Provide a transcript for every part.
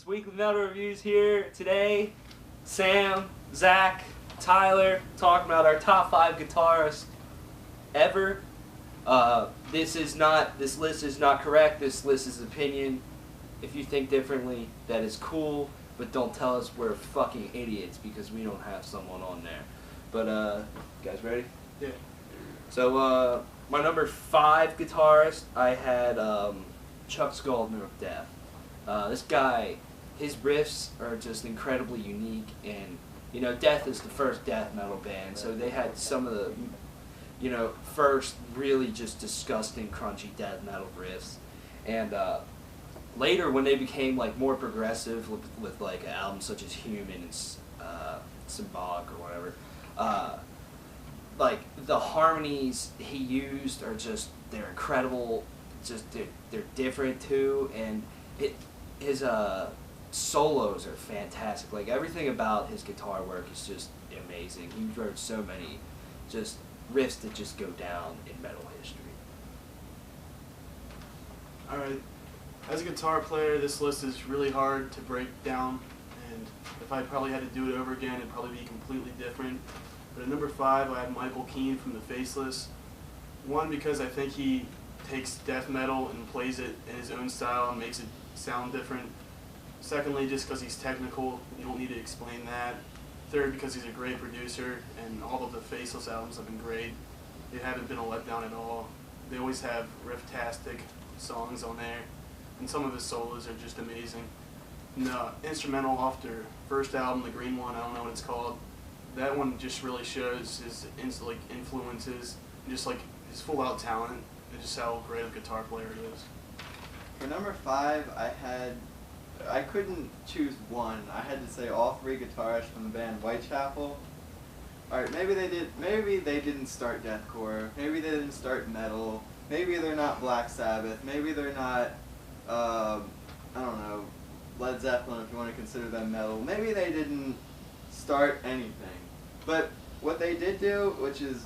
It's Weekly Metal Reviews here today. Sam, Zach, Tyler, talking about our top 5 guitarists ever. This list is not correct. This list is opinion. If you think differently, that is cool, but don't tell us we're fucking idiots because we don't have someone on there. But, you guys ready? Yeah. So, my number 5 guitarist, I had, Chuck Schuldiner of Death. This guy, his riffs are just incredibly unique, and, you know, Death is the first death metal band, so they had some of the, you know, first really just disgusting, crunchy death metal riffs. And, later, when they became, like, more progressive with like, albums such as Human and, Symbolic or whatever, like, the harmonies he used are just, they're incredible, just, they're different, too, and his solos are fantastic. Like, everything about his guitar work is just amazing. He wrote so many just riffs that just go down in metal history. Alright, as a guitar player, this list is really hard to break down, and if I probably had to do it over again, it'd probably be completely different. But at number 5, I had Michael Keane from the Faceless. One, because I think he takes death metal and plays it in his own style and makes it sound different. Secondly, just because he's technical, you don't need to explain that. Third, because he's a great producer, and all of the Faceless albums have been great. They haven't been a letdown at all. They always have riff-tastic songs on there, and some of his solos are just amazing. And the instrumental off their first album, the green one, I don't know what it's called, that one just really shows his influences, and just like his full-out talent, and just how great a guitar player he is. For number 5, I couldn't choose one. I had to say all 3 guitarists from the band Whitechapel. Alright, maybe they didn't start deathcore, maybe they didn't start metal, maybe they're not Black Sabbath, maybe they're not, I don't know, Led Zeppelin if you want to consider them metal, maybe they didn't start anything. But what they did do, which is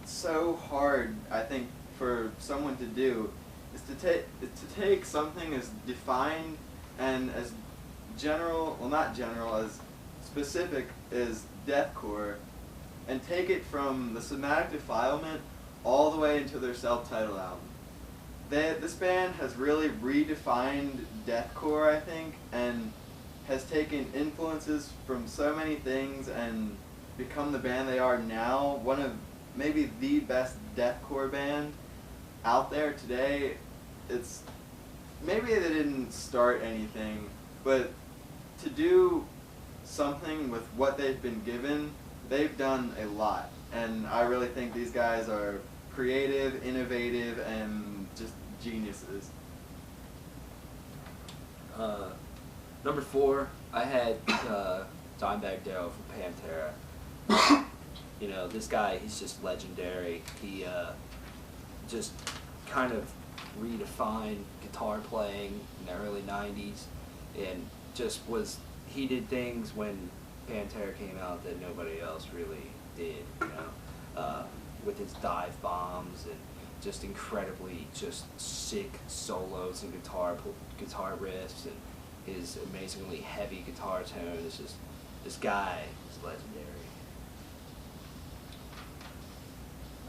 so hard, I think, for someone to do, is to take something as defined and as general, well not general, as specific as deathcore, and take it from the Somatic Defilement all the way into their self-titled album. This band has really redefined deathcore, I think, and has taken influences from so many things and become the band they are now, one of maybe the best deathcore band out there today. It's maybe they didn't start anything, but to do something with what they've been given, they've done a lot. And I really think these guys are creative, innovative, and just geniuses. Number 4, I had Dimebag Darrell from Pantera. You know, this guy, he's just legendary. He just kind of redefined guitar playing in the early 90s, and he did things when Pantera came out that nobody else really did, you know, with his dive bombs and just incredibly just sick solos and guitar riffs, and his amazingly heavy guitar tone. It's just, this guy is legendary.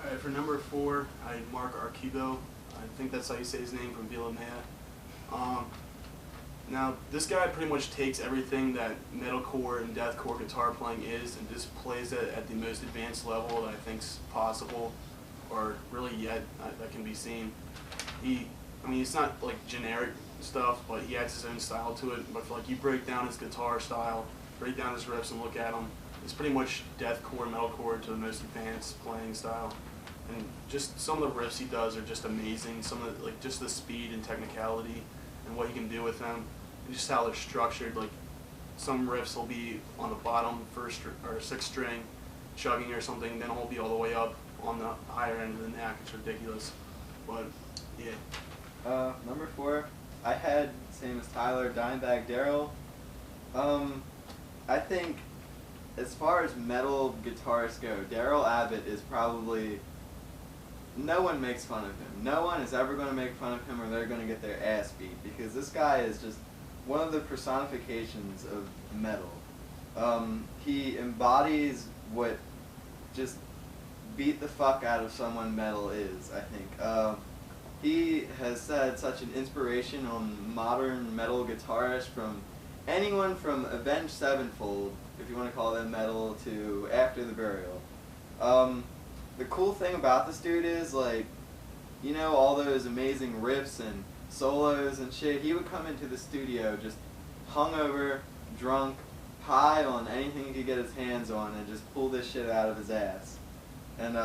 Alright, for number 4, I had Mark Arquivo. I think that's how you say his name, from Vila Mea. Now, this guy pretty much takes everything that metalcore and deathcore guitar playing is and just plays it at the most advanced level that I think's possible, or really yet that can be seen. It's not like generic stuff, but he adds his own style to it. But like, you break down his guitar style, break down his riffs, and look at them, it's pretty much deathcore, metalcore to the most advanced playing style. And just some of the riffs he does are just amazing. Some of the, like, just the speed and technicality and what he can do with them, and just how they're structured. Like, some riffs will be on the bottom, 1st or 6th string, chugging or something, then it'll be all the way up on the higher end of the neck. It's ridiculous, but yeah. Number 4, I had, same as Tyler, Dimebag Darrell. I think, as far as metal guitarists go, Darrell Abbott is probably, no one makes fun of him. No one is ever going to make fun of him, or they're going to get their ass beat, because this guy is just one of the personifications of metal. He embodies what just beat the fuck out of someone metal is, I think. He has said such an inspiration on modern metal guitarists, from anyone from Avenged Sevenfold, if you want to call them metal, to After the Burial. The cool thing about this dude is, like, you know, all those amazing riffs and solos and shit, he would come into the studio just hungover, drunk, high on anything he could get his hands on and just pull this shit out of his ass. And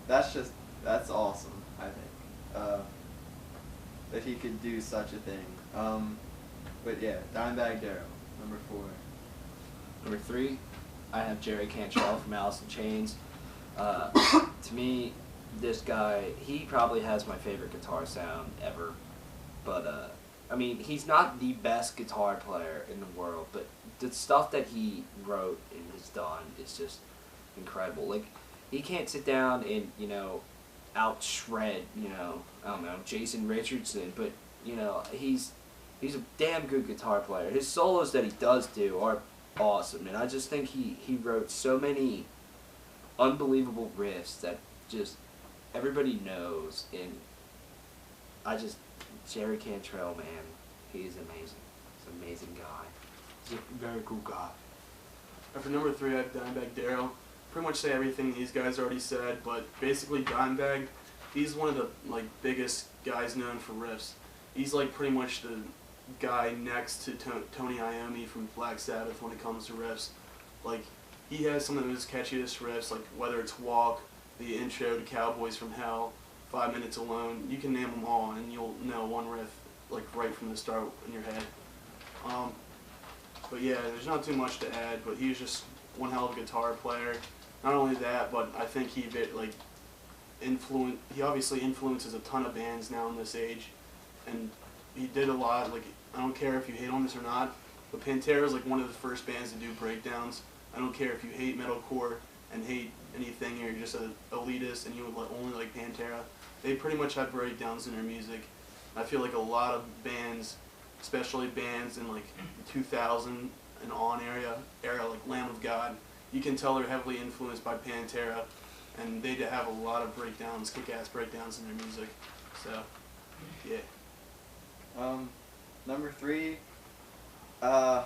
that's awesome, I think, that he could do such a thing. But yeah, Dimebag Darrell, number 4. Number 3, I have Jerry Cantrell from Alice in Chains. To me, this guy, he probably has my favorite guitar sound ever. But, I mean, he's not the best guitar player in the world, but the stuff that he wrote and has done is just incredible. Like, he can't sit down and, you know, out-shred, you know, I don't know, Jason Richardson, but, you know, he's a damn good guitar player. His solos that he does do are awesome, and I just think he wrote so many unbelievable riffs that just everybody knows, and Jerry Cantrell, man, he's amazing. He's an amazing guy. He's a very cool guy. For number 3, I have Dimebag Darrell. Pretty much say everything these guys already said, but basically Dimebag, he's one of the like biggest guys known for riffs. He's like pretty much the guy next to Tony Iommi from Black Sabbath when it comes to riffs. Like, he has some of his catchiest riffs, like whether it's Walk, the intro to Cowboys from Hell, 5 Minutes Alone. You can name them all, and you'll know one riff like right from the start in your head. But yeah, there's not too much to add. But he's just one hell of a guitar player. Not only that, but I think he obviously influences a ton of bands now in this age, and he did a lot. Like, I don't care if you hate on this or not, but Pantera is like one of the first bands to do breakdowns. I don't care if you hate metalcore and hate anything, or you're just an elitist and you would only like Pantera. They pretty much have breakdowns in their music. I feel like a lot of bands, especially bands in like 2000 and on era like Lamb of God, you can tell they're heavily influenced by Pantera, and they have a lot of breakdowns, kick-ass breakdowns in their music. So, yeah. Number 3, I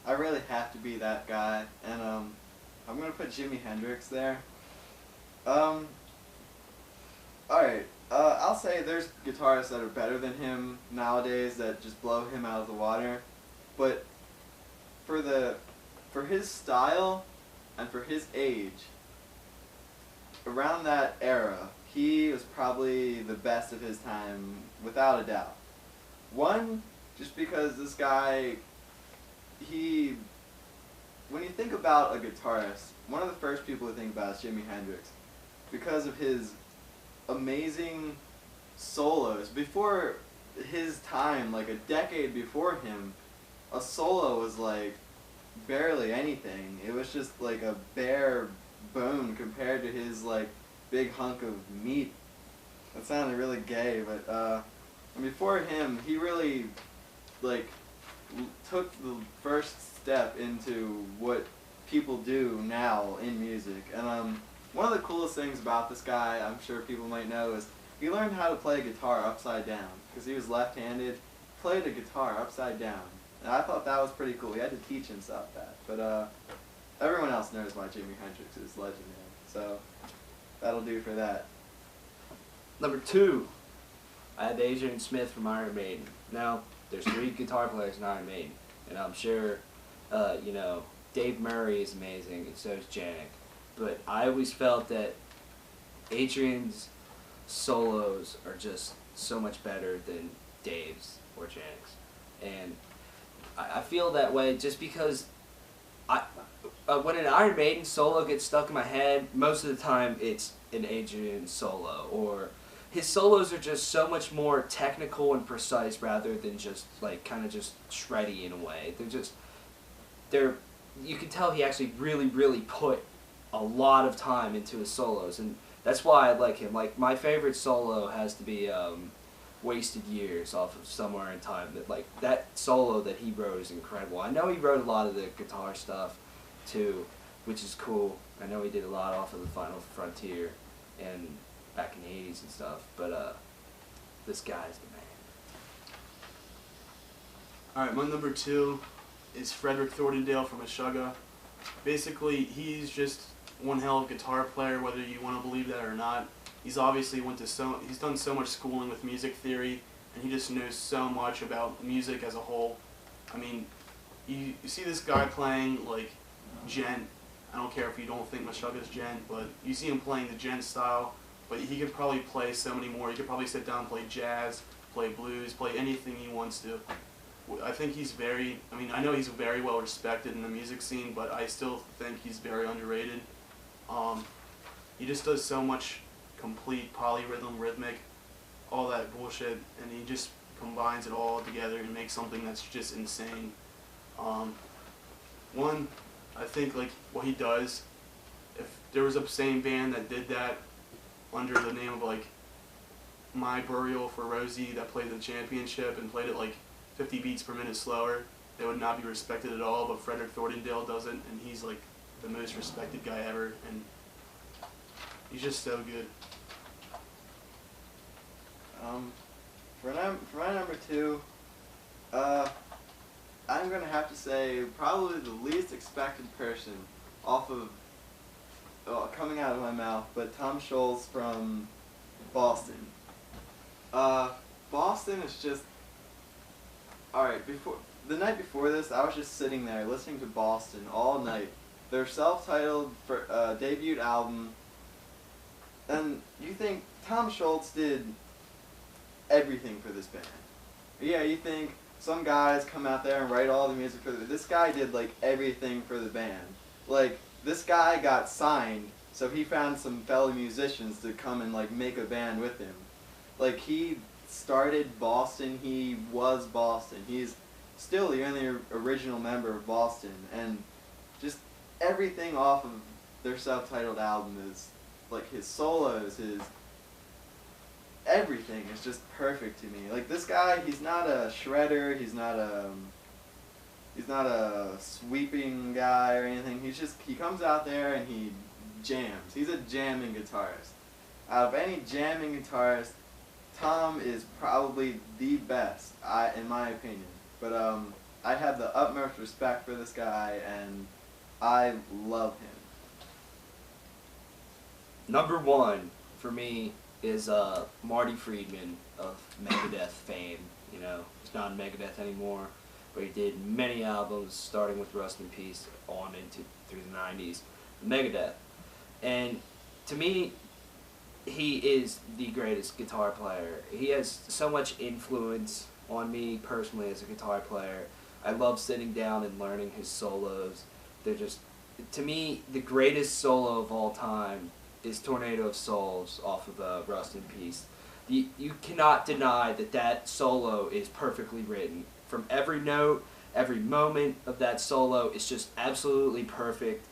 really have to be that guy, and I'm gonna put Jimi Hendrix there. Alright, I'll say there's guitarists that are better than him nowadays that just blow him out of the water, but for his style and for his age, around that era, he was probably the best of his time, without a doubt. One, just because this guy, when you think about a guitarist, one of the first people to think about is Jimi Hendrix, because of his amazing solos. Before his time, like a decade before him, a solo was like barely anything. It was just like a bare bone compared to his like big hunk of meat. That sounded really gay, but before him, he really like took the first step into what people do now in music. And one of the coolest things about this guy, I'm sure people might know, is he learned how to play guitar upside down, because he was left-handed, played a guitar upside down. And I thought that was pretty cool. He had to teach himself that. But everyone else knows why Jimi Hendrix is legendary. So that'll do for that. Number 2, I have Adrian Smith from Iron Maiden. Now, there's 3 guitar players in Iron Maiden, and I'm sure, you know, Dave Murray is amazing, and so is Janik. But I always felt that Adrian's solos are just so much better than Dave's or Janik's. And I feel that way just because when an Iron Maiden solo gets stuck in my head, most of the time it's an Adrian solo, or his solos are just so much more technical and precise rather than just like kind of just shreddy in a way. You can tell he actually really put a lot of time into his solos, and that's why I like him. Like, my favorite solo has to be wasted years off of Somewhere in Time. That like that solo that he wrote is incredible. I know he wrote a lot of the guitar stuff too, which is cool. I know he did a lot off of the Final Frontier and back in the 80s and stuff, but this guy's the man. Alright, my number 2 is Frederick Thorndale from Meshuggah. Basically, he's just one hell of a guitar player, whether you want to believe that or not. He's obviously he's done so much schooling with music theory, and he just knows so much about music as a whole. I mean, you see this guy playing like gent. I don't care if you don't think Meshuggah's gent, but you see him playing the gent style, but he could probably play so many more. He could probably sit down and play jazz, play blues, play anything he wants to. I think I know he's very well respected in the music scene, but I still think he's very underrated. He just does so much complete polyrhythm, rhythmic, all that bullshit, and he just combines it all together and makes something that's just insane. I think like what he does, if there was a same band that did that under the name of like My Burial for Rosie that played the championship and played it like 50 beats per minute slower, they would not be respected at all, but Frederick Thorndale does it, and he's like the most respected guy ever, and he's just so good. For my number 2, I'm going to have to say probably the least expected person off of, coming out of my mouth, but Tom Scholz from Boston. Boston is just, alright, the night before this, I was just sitting there listening to Boston all night. Their self-titled debut album, and you think Tom Scholz did everything for this band. Yeah, you think some guys come out there and write all the music for this guy did like everything for the band. Like, this guy got signed, so he found some fellow musicians to come and like make a band with him. Like, he started Boston, he was Boston. He's still the only original member of Boston, and just everything off of their self-titled album is like his solos, his everything is just perfect to me. Like, this guy, he's not a shredder, he's not a sweeping guy or anything. He comes out there and he jams. He's a jamming guitarist. Out of any jamming guitarist, Tom is probably the best, in my opinion. But I have the utmost respect for this guy, and I love him. Number 1 for me is Marty Friedman of Megadeth fame. You know, he's not in Megadeth anymore, but he did many albums, starting with Rust in Peace on through the 90s, Megadeth. And to me, he is the greatest guitar player. He has so much influence on me personally as a guitar player. I love sitting down and learning his solos. They're just, to me, the greatest solo of all time is Tornado of Souls off of Rust in Peace. You cannot deny that solo is perfectly written. From every note, every moment of that solo is just absolutely perfect.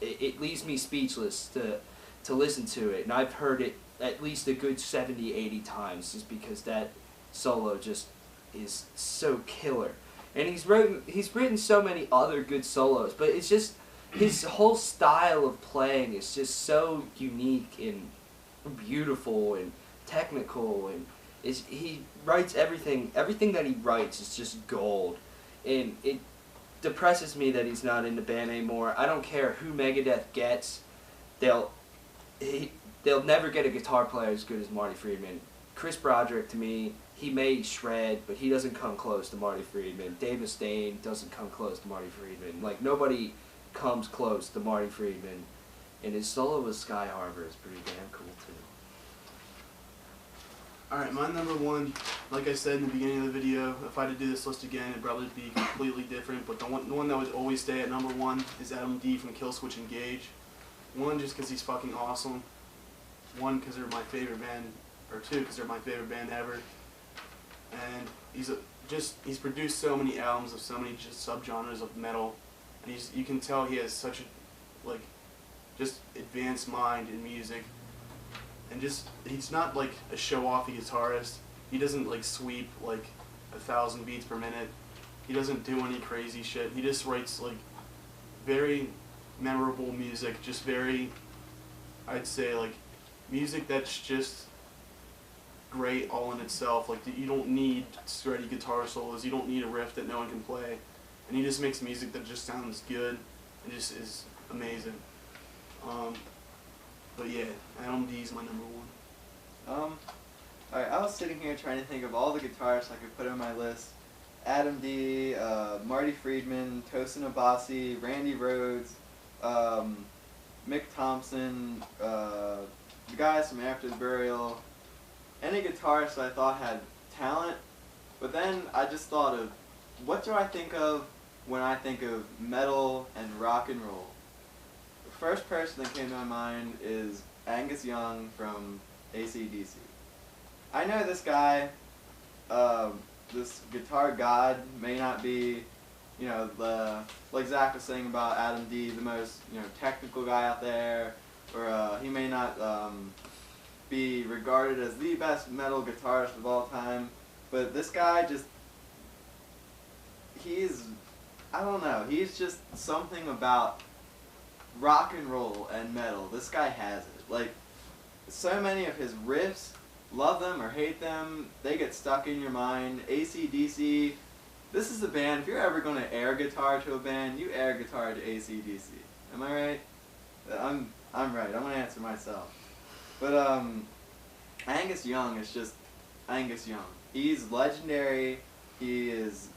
It leaves me speechless to listen to it, and I've heard it at least a good 70, 80 times just because that solo just is so killer. And he's written so many other good solos, but it's just his whole style of playing is just so unique and beautiful and technical, and he writes everything that he writes is just gold. And it depresses me that he's not in the band anymore. I don't care who Megadeth gets, they'll never get a guitar player as good as Marty Friedman. Chris Broderick, to me, he may shred, but he doesn't come close to Marty Friedman. Dave Mustaine doesn't come close to Marty Friedman. Like, nobody comes close to Marty Friedman, and his solo with Sky Harbor is pretty damn cool too. Alright, my number 1, like I said in the beginning of the video, if I had to do this list again, it'd probably be completely different, but the one that would always stay at number 1 is Adam D from Killswitch Engage. 1, just because he's fucking awesome. 1, because they're my favorite band, or 2, because they're my favorite band ever. And he's produced so many albums of so many just subgenres of metal, and you can tell he has such a just advanced mind in music. and just he's not like a show-offy guitarist. He doesn't like sweep like 1,000 beats per minute. He doesn't do any crazy shit. He just writes like very memorable music, just very, I'd say, like music that's just great all in itself. Like you don't need steady guitar solos, you don't need a riff that no one can play, and he just makes music that just sounds good and just is amazing. But yeah, Adam D's my number one. Alright, I was sitting here trying to think of all the guitarists I could put on my list. Adam D, Marty Friedman, Tosin Abasi, Randy Rhoads, Mick Thompson, the guys from After the Burial, any guitarist that I thought had talent. But then I just thought of, what do I think of when I think of metal and rock and roll? The first person that came to my mind is Angus Young from AC/DC. I know this guy, this guitar god, may not be, you know, like Zach was saying about Adam D, the most, you know, technical guy out there, or he may not be regarded as the best metal guitarist of all time, but this guy just, I don't know, he's just something about rock and roll and metal. This guy has it. Like, so many of his riffs, love them or hate them, they get stuck in your mind. AC/DC, this is a band, if you're ever going to air guitar to a band, you air guitar to AC/DC. Am I right? I'm right. I'm going to answer myself. But Angus Young is just Angus Young. He's legendary. He is,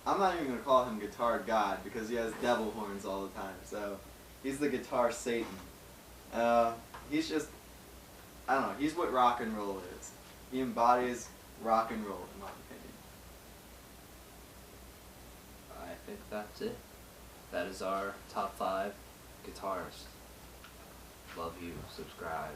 I'm not even going to call him guitar god because he has devil horns all the time. So he's the guitar Satan. He's just, I don't know, he's what rock and roll is. He embodies rock and roll, in my opinion. I think that's it. That is our top 5 guitarists. Love you. Subscribe.